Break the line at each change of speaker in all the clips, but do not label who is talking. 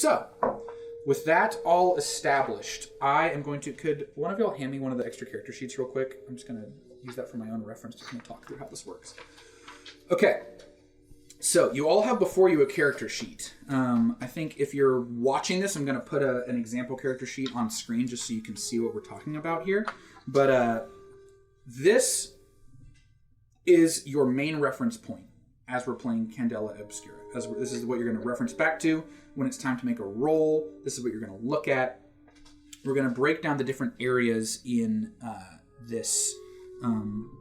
So, with that all established, I am going to... Could one of y'all hand me one of the extra character sheets real quick? I'm just going to use that for my own reference to kind of talk through how this works. Okay. So, you all have before you a character sheet. I think if you're watching this, I'm going to put an example character sheet on screen just so you can see what we're talking about here. But this is your main reference point as we're playing Candela Obscura. This is what you're going to reference back to when it's time to make a roll. This is what you're going to look at. We're going to break down the different areas in this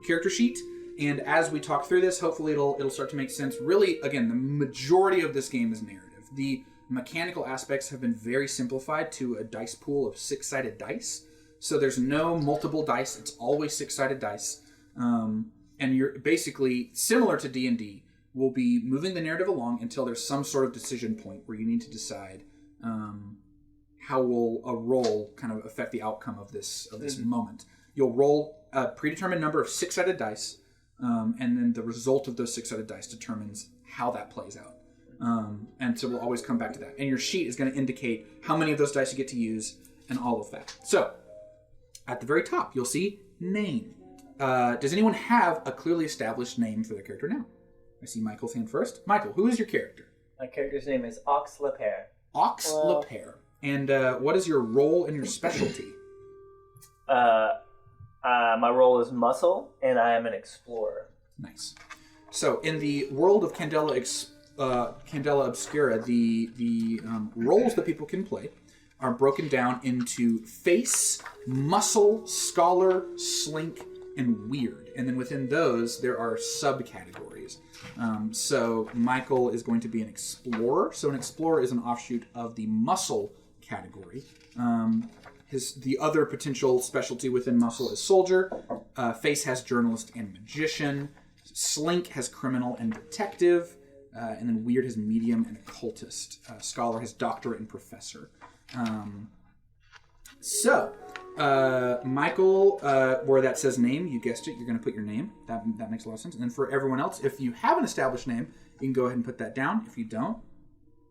character sheet. And as we talk through this, hopefully it'll start to make sense. Really, again, the majority of this game is narrative. The mechanical aspects have been very simplified to a dice pool of 6-sided dice. So there's no multiple dice. It's always 6-sided dice. And you're basically, similar to D&D, will be moving the narrative along until there's some sort of decision point where you need to decide how will a roll kind of affect the outcome of this moment. You'll roll a predetermined number of 6-sided dice, and then the result of those 6-sided dice determines how that plays out. And so we'll always come back to that. And your sheet is going to indicate how many of those dice you get to use and all of that. So, at the very top, you'll see name. Does anyone have a clearly established name for their character now? I see Michael's hand first. Michael, who is your character?
My character's name is Ox Lapere.
Ox Lapere. And what is your role and your specialty?
My role is muscle, and I am an explorer.
Nice. So, in the world of Candela Obscura, the roles that people can play are broken down into face, muscle, scholar, slink, and weird. And then within those, there are subcategories. So Michael is going to be an explorer. So an explorer is an offshoot of the muscle category. The other potential specialty within muscle is soldier. Face has journalist and magician. Slink has criminal and detective. And then weird has medium and occultist. Scholar has doctor and professor. Michael, where that says name, you guessed it, you're going to put your name. That makes a lot of sense. And then for everyone else, if you have an established name, you can go ahead and put that down. If you don't,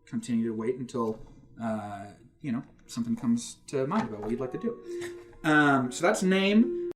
continue to wait until, something comes to mind about what you'd like to do. So that's name.